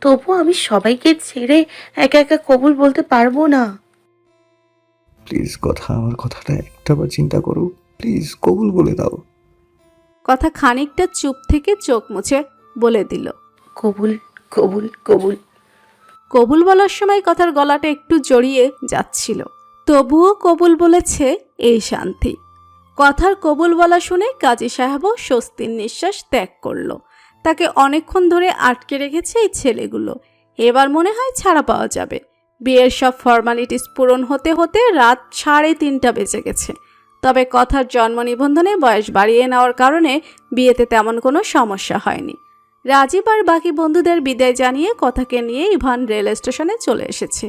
তবু আমি সবাইকে ছেড়ে একা একা কবুল বলতে পারবো না। প্লিজ কথা, আমার কথাটা একটাবার চিন্তা করো, প্লিজ কবুল বলে দাও। কথা খানিকটা চুপ থেকে চোখ মুছে বলে দিল, কবুল, কবুল, কবুল। কবুল বলার সময় কথার গলাটা একটু জড়িয়ে যাচ্ছিল, তবুও কবুল বলেছে, এই শান্তি। কথার কবুল বলা শুনে কাজী সাহেবও স্বস্তির নিঃশ্বাস ত্যাগ করলো। তাকে অনেকক্ষণ ধরে আটকে রেখেছে এই ছেলেগুলো, এবার মনে হয় ছাড়া পাওয়া যাবে। বিয়ের সব ফর্মালিটিস পূরণ হতে হতে রাত 3:30 বেজে গেছে। তবে কথার জন্ম নিবন্ধনে বয়স বাড়িয়ে নেওয়ার কারণে বিয়েতে তেমন কোনো সমস্যা হয়নি। রাজীব আর বাকি বন্ধুদের বিদায় জানিয়ে কথাকে নিয়ে ইভান রেল স্টেশনে চলে এসেছে।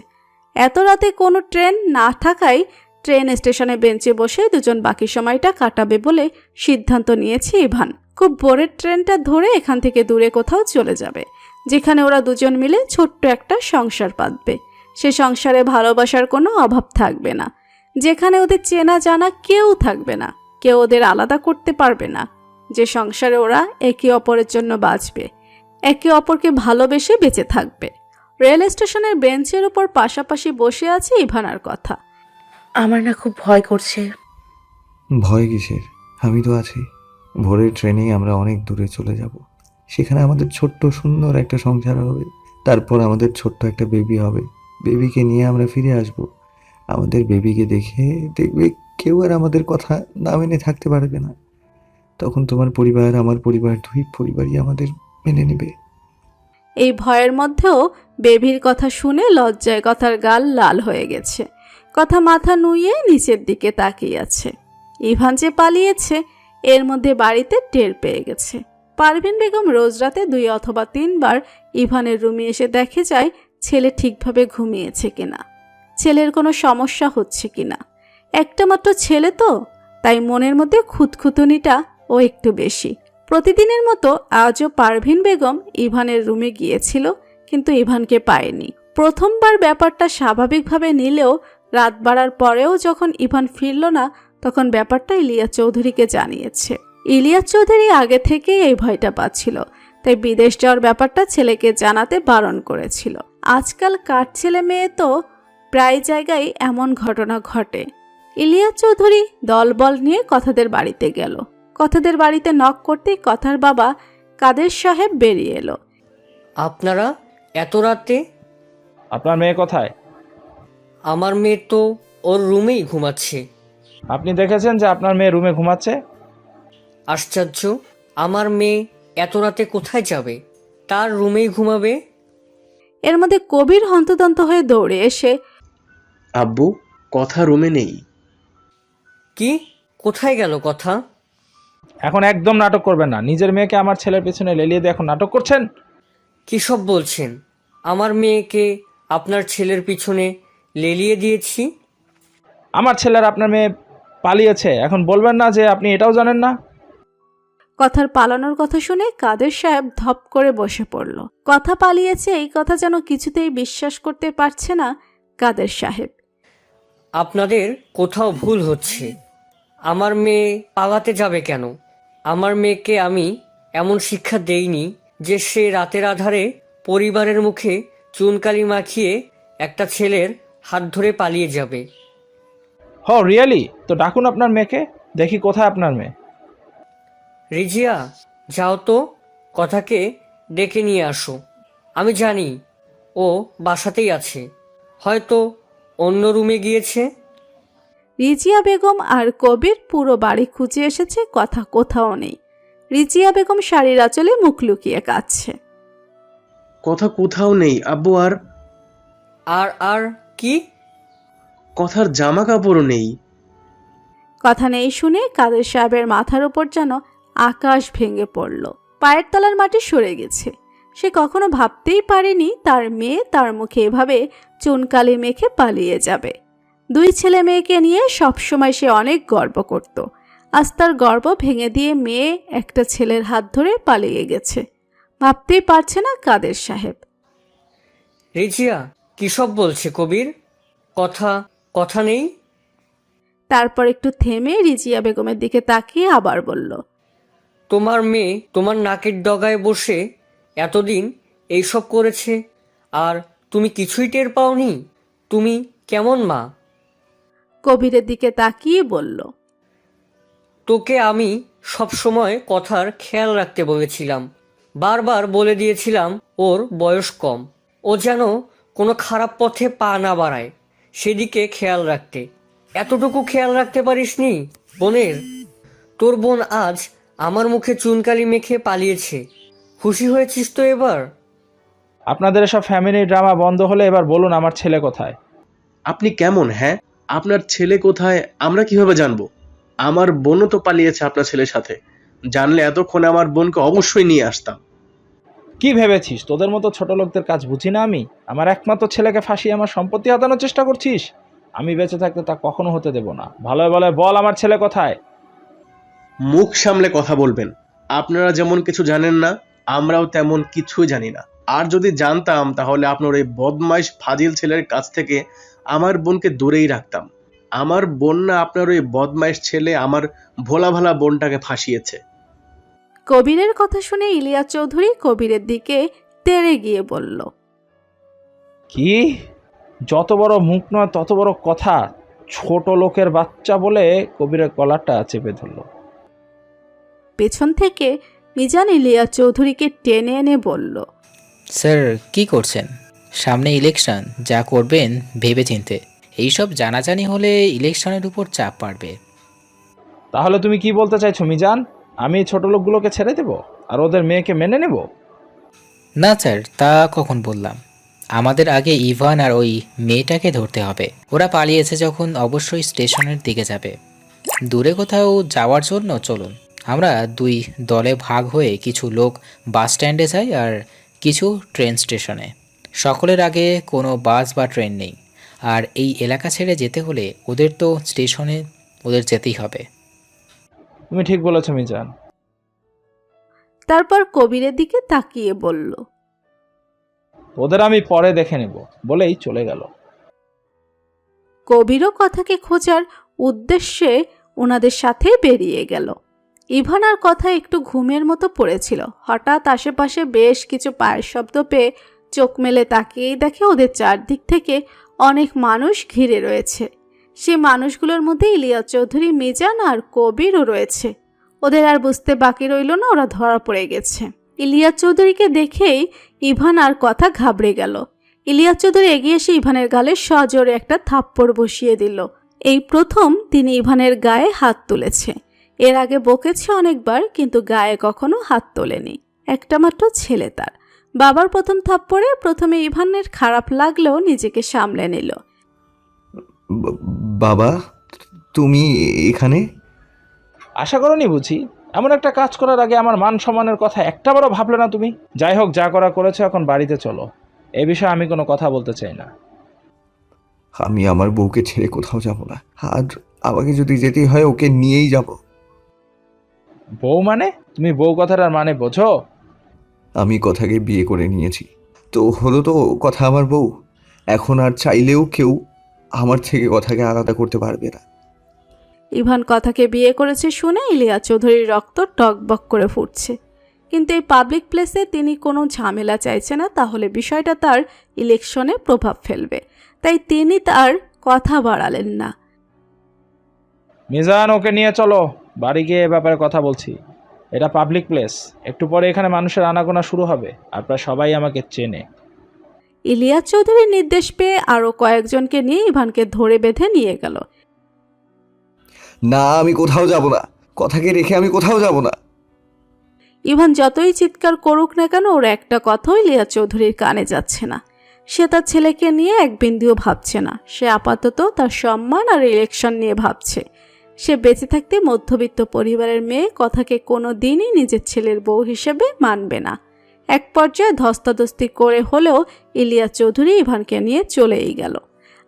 এত রাতে কোনো ট্রেন না থাকায় ট্রেন স্টেশনে বেঞ্চে বসে দুজন বাকি সময়টা কাটাবে বলে সিদ্ধান্ত নিয়েছে ইভান। খুব ভোরের ট্রেনটা ধরে এখান থেকে দূরে কোথাও চলে যাবে, যেখানে ওরা দুজন মিলে ছোট্ট একটা সংসার পাতবে। সে সংসারে ভালোবাসার কোনো অভাব থাকবে না, যেখানে ওদের চেনা জানা কেউ থাকবে না, কেউ ওদের আলাদা করতে পারবে না। যে সংসারে ওরা একে অপরের জন্য বাঁচবে, একে অপরকে ভালোবেসে বেঁচে থাকবে। রেল স্টেশনের বেঞ্চের উপর পাশাপাশি বসে আছে ইভান আর কথা। আমার না খুব ভয় করছে। ভয় কিসের, আমি তো আছি। ভোরের ট্রেনেই আমরা অনেক দূরে চলে যাব, সেখানে আমাদের ছোট্ট সুন্দর একটা সংসার হবে। তারপর আমাদের ছোট্ট একটা বেবি হবে, বেবিকে নিয়ে আমরা ফিরে আসব। আমাদের বেবিকে দেখে দেখবে কেউ আর আমাদের কথা না মেনে থাকতে পারবে না। তখন তোমার পরিবার, আমার পরিবার, দুই পরিবারই আমাদের মেনে নেবে। এই ভয়ের মধ্যেও বেবির কথা শুনে লজ্জায় কথার গাল লাল হয়ে গেছে। কথা মাথা নুইয়ে নিচের দিকে তাকিয়ে আছে। ইভান যে পালিয়েছে এর মধ্যে বাড়িতে টের পেয়ে গেছে। পারভিন বেগম রোজ রাতে 2 অথবা 3 বার ইভানের রুমে এসে দেখে যায় ছেলে ঠিকভাবে ঘুমিয়েছে কিনা, ছেলের কোনো সমস্যা হচ্ছে কিনা। একটা মাত্র ছেলে তো, তাই মনের মধ্যে খুঁতখুঁতুনিটা ও একটু বেশি। প্রতিদিনের মতো আজও পারভিন বেগম ইভানের রুমে গিয়েছিল, কিন্তু ইভানকে পায়নি। প্রথমবার ব্যাপারটা স্বাভাবিকভাবে নিলেও রাত বাড়ার পরেও যখন ইভান ফিরল না, তখন ব্যাপারটা ইলিয়াস চৌধুরীকে জানিয়েছে। ইলিয়াস চৌধুরী আগে থেকেই এই ভয়টা পাচ্ছিল, তাই বিদেশ যাওয়ার ব্যাপারটা ছেলেকে জানাতে বারণ করেছিল। আজকাল কার ছেলে মেয়ে তো প্রায় জায়গায় এমন ঘটনা ঘটে। ইলিয়াস চৌধুরী দলবল নিয়ে কথাদের বাড়িতে গেল। কথাদের বাড়িতে নক করতেই কথার বাবা কাদের সাহেব বেরিয়ে এলো। আপনারা এত রাতে? আপনার মেয়ে কোথায়? আমার মেয়ে তো ওর রুমেই ঘুমাচ্ছে। আপনি দেখেছেন যে আপনার মেয়ে রুমে ঘুমাচ্ছে? আশ্চর্য, আমার মেয়ে এত রাতে কোথায় যাবে? তার রুমেই ঘুমাবে। এর মধ্যে কবির হন্তদন্ত হয়ে দৌড়ে এসে, আব্বু, কথা রুমে নেই। কি? কোথায় গেল কথা? এখন একদম নাটক করবেন না। নিজের মেয়েকে আমার ছেলের পেছনে লেলিয়ে দিয়ে এখন নাটক করছেন। কী সব বলছেন? আমার মেয়েকে আপনার ছেলের পিছনে লেলিয়ে দিয়েছি। আমার ছেলের আপনার মেয়ে পালিয়েছে, এখন বলবেন না যে আপনি এটাও জানেন না। কথার পালানোর কথা শুনে কাদের সাহেব ধপ করে বসে পড়ল। কথা পালিয়েছে এই কথা যেন কিছুতেই বিশ্বাস করতে পারছে না কাদের সাহেব। আপনাদের কোথাও ভুল হচ্ছে। আমার মেয়ে পালাতে যাবে কেন? আমার মেয়েকে আমি এমন শিক্ষা দেইনি যে সে রাতের আধারে পরিবারের মুখে চুনকালি মাখিয়ে একটা ছেলের হাত ধরে পালিয়ে যাবে। রিয়েলি? তো ডাকুন আপনার মেয়েকে, দেখি কোথায় আপনার মেয়ে। রিজিয়া, যাও তো, কথাকে ডেকে নিয়ে আসো। আমি জানি ও বাসাতেই আছে, হয়তো অন্য রুমে গিয়েছে। রিজিয়া বেগম আর কবির পুরো বাড়ি খুঁজে এসেছে, কথা কোথাও নেই। রিজিয়া বেগম শাড়ির আঁচলে মুখ লুকিয়ে কাঁদছে। কথা কোথাও নেই আব্বু। আর আর আর কি? কথার জামা কাপড়ও নেই। কথা নেই শুনে কাদের সাহেবের মাথার উপর যেন আকাশ ভেঙে পড়ল। পায়ের তলার মাটি সরে গেছে। সে কখনো ভাবতেই পারেনি তার মেয়ে তার মুখে এভাবে চুনকালি মেখে পালিয়ে যাবে। 2 ছেলে মেয়েকে নিয়ে সবসময় সে অনেক গর্ব করত। আজ তার গর্ব ভেঙে দিয়ে মেয়ে একটা ছেলের হাত ধরে পালিয়ে গেছে। ভাবতেই পারছে না কাদের সাহেব। রিজিয়া, কী সব বলছে কবির? কথা নেই। তারপর একটু থেমে রিজিয়া বেগমের দিকে তাকিয়ে আবার বলল, তোমার মেয়ে তোমার নাকের ডগায় বসে এতদিন এইসব করেছে, আর তুমি কিছুই টের পাওনি? তুমি কেমন মা? কবিরের দিকে তাকিয়ে বলল, তোকে আমি সবসময় কথার খেয়াল রাখতে বলেছিলাম, বারবার বলে দিয়েছিলাম ওর বয়স কম, ও যেন কোনো খারাপ পথে পা না বাড়ায়, সেদিকে খেয়াল রাখতে। এতটুকু খেয়াল রাখতে পারিসনি বোনের? তোর বোন আজ আমার মুখে চুনকালি মেখে পালিয়েছে, খুশি হয়েছিস তো এবার? আপনাদের এসব ফ্যামিলি ড্রামা বন্ধ হলে এবার বলুন আমার ছেলে কোথায়? আপনি কেমন? হ্যাঁ, আপনার ছেলে কোথায় আমরা কিভাবে জানবো? আমার বোনও তো পালিয়েছে আপনার ছেলের সাথে। জানলে এতক্ষণে আমার বোনকে অবশ্যই নিয়ে আসতাম। কি ভেবেছিস তোদের মতো ছোট লোকদের কাজ বুঝি না আমি? আমার একমাত্র ছেলেকে ফাঁসিয়ে আমার সম্পত্তি হাতানোর চেষ্টা করছিস? আমি বেঁচে থাকতে তা কখনো হতে দেব না। ভালো বলে বল আমার ছেলে কোথায়? মুখ সামলে কথা বলবেন। আপনারা যেমন কিছু জানেন না, আমরাও তেমন কিছুই জানি না। আর যদি জানতাম তাহলে আপনার এই বদমাইশ ফাজিল ছেলের কাছ থেকে আমার বোনকে দূরেই রাখতাম। আমার বোন না, আপনার ওই বদমাইশ ছেলে আমার ভোলা ভালা বোনটাকে ফাঁসিয়েছে। কবিরের কথা শুনে ইলিয়াস চৌধুরী কবিরের দিকে তেড়ে গিয়ে বলল, কি? যত বড় মুখ নয় তত বড় কথা। ছোট লোকের বাচ্চা বলে কবিরের কলারটা চেপে ধরল। পেছন থেকে মিজান ইলিয়াস চৌধুরীকে টেনে এনে বলল, স্যার কি করছেন? সামনে ইলেকশন, যা করবেন ভেবেচিন্তে। এইসব জানাজানি হলে ইলেকশনের উপর চাপ বাড়বে। তাহলে তুমি কি বলতে চাইছো মিজান? আমি ছোট লোকগুলোকে ছেড়ে দেব আর ওদের মেয়েকে মেনে নেব? না স্যার, তা কখন বললাম? আমাদের আগে ইভান আর ওই মেয়েটাকে ধরতে হবে। ওরা পালিয়েছে যখন অবশ্যই স্টেশনের দিকে যাবে। দূরে কোথাও যাওয়ার জন্য চলুন আমরা দুই দলে ভাগ হয়ে কিছু লোক বাস স্ট্যান্ডে যাই আর কিছু ট্রেন স্টেশনে। সকলের আগে কোনো বাস বা ট্রেন নেই, আর এই এলাকা ছেড়ে যেতে হলে ওদের তো স্টেশনে ওদের যেতেই হবে। তুমি ঠিক বলেছো মিজান। তারপর কবিরের দিকে তাকিয়ে বলল, ওদের আমি পরে দেখে নেব বলেই চলে গেল। কবিরও কথাকে খোঁজার উদ্দেশ্যে ওনাদের সাথে বেরিয়ে গেল। ইভানার কথা একটু ঘুমের মতো পড়েছিল। হঠাৎ আশেপাশে বেশ কিছু পায়ের শব্দ পেয়ে চোখ মেলে তাকিয়েই দেখে ওদের চারদিক থেকে অনেক মানুষ ঘিরে রয়েছে। সে মানুষগুলোর মধ্যে ইলিয়াস চৌধুরী, মিজান আর কবিরও রয়েছে। ওদের আর বুঝতে বাকি রইল না ওরা ধরা পড়ে গেছে। ইলিয়াস চৌধুরীকে দেখেই ইভান আর কথা ঘাবড়ে গেল। ইলিয়াস চৌধুরী এগিয়ে এসে ইভানের গালে সজোরে একটা থাপ্পড় বসিয়ে দিল। এই প্রথম তিনি ইভানের গায়ে হাত তুলেছে। এর আগে বকেছে অনেকবার, কিন্তু গায়ে কখনো হাত তোলেনি। একটা মাত্র ছেলে তার। বাবার প্রথম থাপ্পড়ে প্রথমে ইভানের খারাপ লাগলেও নিজেকে সামলে নিল। বাবা, তুমি এখানে? আশা করনি বুঝি? এমন একটা কাজ করার আগে আমার মান সম্মানের কথা একটা বড় ভাবলে না তুমি? যাই হোক, যা করা করেছো, এখন বাড়িতে চলো। এ বিষয়ে আমি কোনো কথা বলতে চাই না। আমি আমার বউকে ছেড়ে কোথাও যাব না। আর আমাকে যদি যেতেই হয় ওকে নিয়েই যাব। বউ মানে? তুমি বউ কথার আর মানে বোঝো? আমি কথাকে বিয়ে করে নিয়েছি, তো হলো তো কথা আমার বউ। এখন আর চাইলেও কেউ আমার থেকে কথাকে আলাদা করতে পারবে না। ইভান কথাকে বিয়ে করেছে শুনে ইলিয়াস চৌধুরীর রক্ত টকবক করে ফুটছে। কিন্তু এই পাবলিক প্লেসে তিনি কোনো ঝামেলা চাইছে না, তাহলে বিষয়টা তার ইলেকশনে প্রভাব ফেলবে। তাই তিনি তার কথা বাড়ালেন না। মিজান, ওকে নিয়ে চলো, বাড়ি গিয়ে এ ব্যাপারে কথা বলছি। এটা পাবলিক প্লেস, একটু পরে এখানে মানুষের আনাগোনা শুরু হবে। আপনারা সবাই আমাকে চেনে। ইলিয়াস চৌধুরীর নির্দেশ পেয়ে আরও কয়েকজনকে নিয়ে ইভানকে ধরে বেঁধে নিয়ে গেল। না, আমি কোথাও যাব না। কথাকে রেখে আমি কোথাও যাব না। ইভান যতই চিৎকার করুক না কেন, ওর একটা কথাও ইলিয়াস চৌধুরীর কানে যাচ্ছে না। সে তার ছেলেকে নিয়ে এক বিন্দুও ভাবছে না। সে আপাতত তার সম্মান আর ইলেকশন নিয়ে ভাবছে। সে বেঁচে থাকতে মধ্যবিত্ত পরিবারের মেয়ে কথাকে কোনো দিনই নিজের ছেলের বউ হিসেবে মানবে না। এক পর্যায়ে ধস্তাধস্তি করে হলেও ইলিয়াস চৌধুরী ইভানকে নিয়ে চলেই গেল।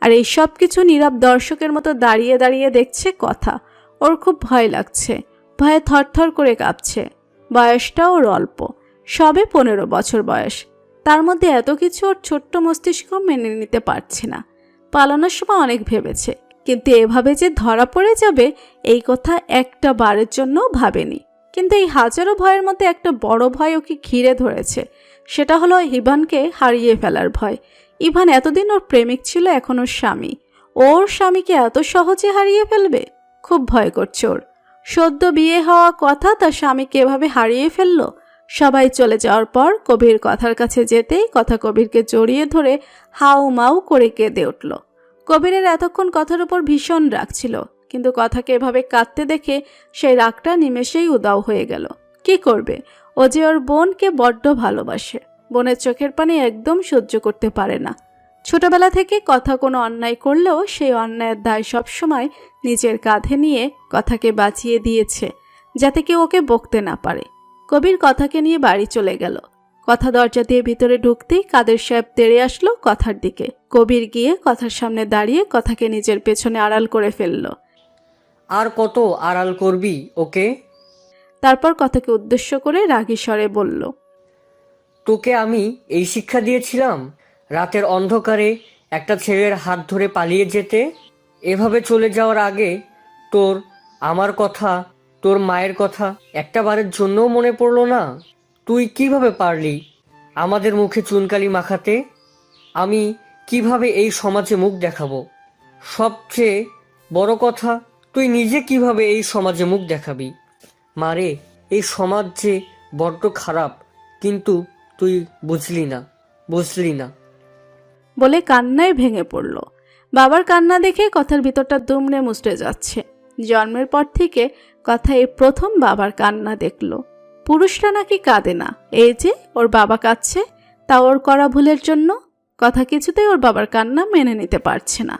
আর এই সব কিছু নীরব দর্শকের মতো দাঁড়িয়ে দাঁড়িয়ে দেখছে কথা। ওর খুব ভয় লাগছে, ভয়ে থরথর করে কাঁপছে। বয়সটা ওর অল্প, সবে 15 বছর বয়স। তার মধ্যে এত কিছু ওর ছোট্ট মস্তিষ্ক মেনে নিতে পারছে না। পালানোর সময় অনেক ভেবেছে, কিন্তু এভাবে যে ধরা পড়ে যাবে এই কথা একটা বারের জন্য ভাবেনি। কিন্তু এই হাজারো ভয়ের মধ্যে একটা বড় ভয় ওকে ঘিরে ধরেছে। সেটা হলো ইভানকে হারিয়ে ফেলার ভয়। ইভান এতদিন ওর প্রেমিক ছিল, এখন ওর স্বামী। ওর স্বামীকে এত সহজে হারিয়ে ফেলবে? খুব ভয় করছে ওর। সদ্য বিয়ে হওয়া কথা তার স্বামীকে এভাবে হারিয়ে ফেললো। সবাই চলে যাওয়ার পর কবির কথার কাছে যেতেই কথা কবিরকে জড়িয়ে ধরে হাউ মাউ করে কেঁদে উঠল। কবিরের এতক্ষণ কথার উপর ভীষণ রাগ ছিল, কিন্তু কথাকে এভাবে কাঁদতে দেখে সেই রাগটা নিমেষেই উদাও হয়ে গেল। কি করবে, ও যে ওর বোনকে বড্ড ভালোবাসে। বোনের চোখের পানি একদম সহ্য করতে পারে না। ছোটবেলা থেকে কথা কোনো অন্যায় করলেও সেই অন্যায়ের দায় সবসময় নিজের কাঁধে নিয়ে কথাকে বাঁচিয়ে দিয়েছে, যাতে কেউ ওকে বকতে না পারে। কবির কথাকে নিয়ে বাড়ি চলে গেল। কথা দরজা দিয়ে ভিতরে ঢুকতেই কাদের সাহেব তেড়ে আসলো কথার দিকে। কবির গিয়ে কথার সামনে দাঁড়িয়ে কথাকে নিজের পেছনে আড়াল করে ফেলল। আর কত আড়াল করবি ওকে? তারপর কথাকে উদ্দেশ্য করে রাগী স্বরে বলল, তোকে আমি এই শিক্ষা দিয়েছিলাম রাতের অন্ধকারে একটা ছেলের হাত ধরে পালিয়ে যেতে? এভাবে চলে যাওয়ার আগে তোর আমার কথা, তোর মায়ের কথা একটা বারের জন্যও মনে পড়লো না? তুই কিভাবে পারলি আমাদের মুখে চুনকালি মাখাতে? আমি কিভাবে এই সমাজে মুখ দেখাবো? সবচেয়ে বড় কথা, তুই নিজে কিভাবে এই সমাজে মুখ দেখাবি? মারে, এই সমাজ যে বড্ড খারাপ, কিন্তু তুই বুঝলি না। বলে কান্নায় ভেঙে পড়ল। বাবার কান্না দেখে কথার ভিতরটা দুমড়ে মুচড়ে যাচ্ছে। জন্মের পর থেকে কথা এই প্রথম বাবার কান্না দেখল। পুরুষরা নাকি কাঁদে না, এই যে ওর বাবা কাঁদছে, তা ওর করা ভুলের জন্য। কথা কিছুতেই ওর বাবার কান্না মেনে নিতে পারছে না।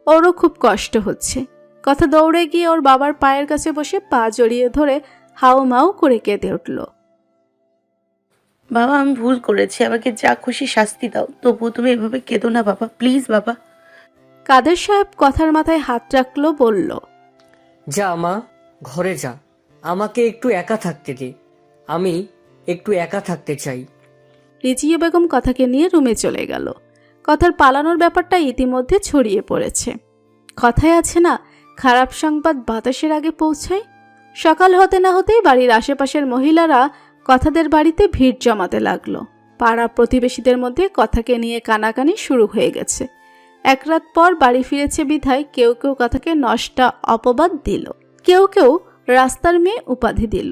ওরও খুব কষ্ট হচ্ছে। কথা দৌড়ে গিয়ে ওর বাবার পায়ের কাছে বসে পা জড়িয়ে ধরে হাউ মাউ করে কেঁদে উঠল। বাবা, আমি ভুল করেছি, আমাকে যা খুশি শাস্তি দাও, তবুও তুমি এভাবে কেঁদো না বাবা, প্লিজ বাবা। কাদের সাহেব কথার মাথায় হাত রাখলো, বলল, যা মা, ঘরে যা, আমাকে একটু একা থাকতে দে, আমি একটু একা থাকতে চাই। রিজিয়া বেগম কথাকে নিয়ে রুমে চলে গেল। কথার পালানোর ব্যাপারটা ইতিমধ্যে ছড়িয়ে পড়েছে। কথায় আছে না, খারাপ সংবাদ বাতাসের আগে পৌঁছায়। সকাল হতে না হতেই বাড়ির আশেপাশের মহিলারা কথাদের বাড়িতে ভিড় জমাতে লাগলো। পাড়া প্রতিবেশীদের মধ্যে কথাকে নিয়ে কানাকানি শুরু হয়ে গেছে। এক রাত পর বাড়ি ফিরেছে বিধায় কেউ কেউ কথাকে নষ্টা অপবাদ দিল, কেউ কেউ রাস্তার মেয়ে উপাধি দিল।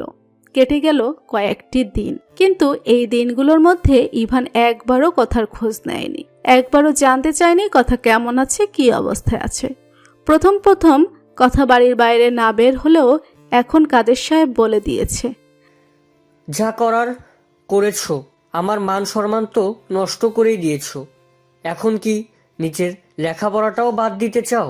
কেটে গেল কয়েকটি দিন, কিন্তু এই দিনগুলোর মধ্যে ইভান একবারও কথার খোঁজ নেয়নি, একবারও জানতে চায়নি কথা কেমন আছে, কি অবস্থায় আছে। প্রথম কথা বাড়ির বাইরে না বের হলেও এখন কাদের সাহেব বলে দিয়েছে, যা করার করেছো, আমার মান সম্মান তো নষ্ট করেই দিয়েছো। এখন কি নিজের লেখাপড়াটাও বাদ দিতে চাও?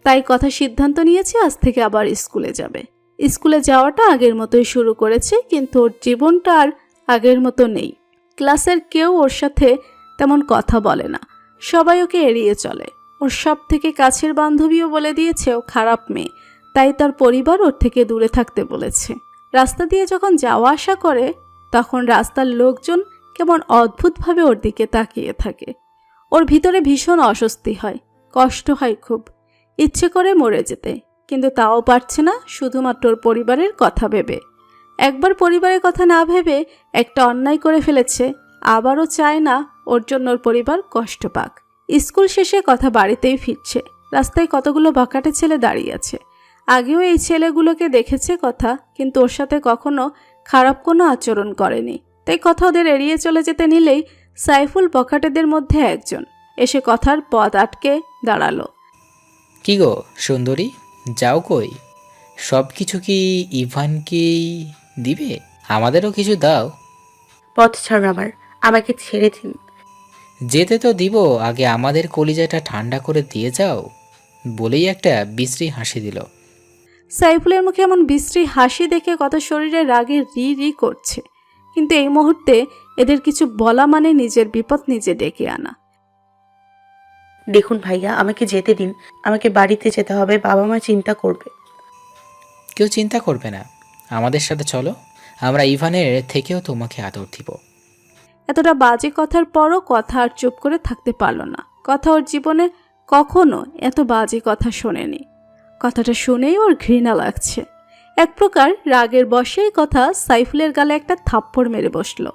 তাই কথা সিদ্ধান্ত নিয়েছে আজ থেকে আবার স্কুলে যাবে। স্কুলে যাওয়াটা আগের মতোই শুরু করেছে, কিন্তু ওর জীবনটা আর আগের মতো নেই। ক্লাসের কেউ ওর সাথে তেমন কথা বলে না, সবাই ওকে এড়িয়ে চলে। ওর সব থেকে কাছের বান্ধবীও বলে দিয়েছে ও খারাপ মেয়ে, তাই তার পরিবার ওর থেকে দূরে থাকতে বলেছে। রাস্তা দিয়ে যখন যাওয়া আসা করে তখন রাস্তার লোকজন কেমন অদ্ভুতভাবে ওর দিকে তাকিয়ে থাকে। ওর ভিতরে ভীষণ অস্বস্তি হয়, কষ্ট হয় খুব, ইচ্ছে করে মরে যেতে, কিন্তু তাও পারছে না, শুধুমাত্র ওর পরিবারের কথা ভেবে। একবার পরিবারের কথা না ভেবে একটা অন্যায় করে ফেলেছে, আবারও চায় না ওর জন্য ওর পরিবার কষ্ট পাক। স্কুল শেষে কথা বাড়িতেই ফিরছে। রাস্তায় কতগুলো বখাটে ছেলে দাঁড়িয়ে আছে। আগেও এই ছেলেগুলোকে দেখেছে কথা, কিন্তু ওর সাথে কখনো খারাপ কোনো আচরণ করেনি, তাই কথা ওদের এড়িয়ে চলে যেতে নিলেই সাইফুল বখাটেদের মধ্যে একজন এসে কথার পথ আটকে দাঁড়ালো। কি গো সুন্দরী, যাও কই? সব কিছু কি ইভানকেই দিবে? আমাদেরও কিছু দাও। পথ ছাড় আমার, আমাকে ছেড়ে দিন। যেতে তো দিব, আগে আমাদের কলিজাটা ঠান্ডা করে দিয়ে যাও, বলেই একটা বিশ্রী হাসি দিল। সাইফুলের মুখে এমন বিশ্রী হাসি দেখে কত শরীরে রাগে রি রি করছে, কিন্তু এই মুহূর্তে এদের কিছু বলা মানে নিজের বিপদ নিজে ডেকে আনা। দেখুন ভাইয়া, আমাকে যেতে দিন, আমাকে বাড়িতে যেতে হবে, বাবা মা চিন্তা করবে। কেউ চিন্তা করবে না, আমাদের সাথে চলো, আমরা ইভানের থেকেও তোমাকে আদর দিব। এতটা বাজে কথার পরও কথা আর চুপ করে থাকতে পারল না। কথা ওর জীবনে কখনো এত বাজে কথা শোনেনি। কথাটা শুনেই ওর ঘৃণা লাগছে। এক প্রকার রাগের বশেই কথা সাইফুলের গালে একটা থাপ্পড় মেরে বসলো।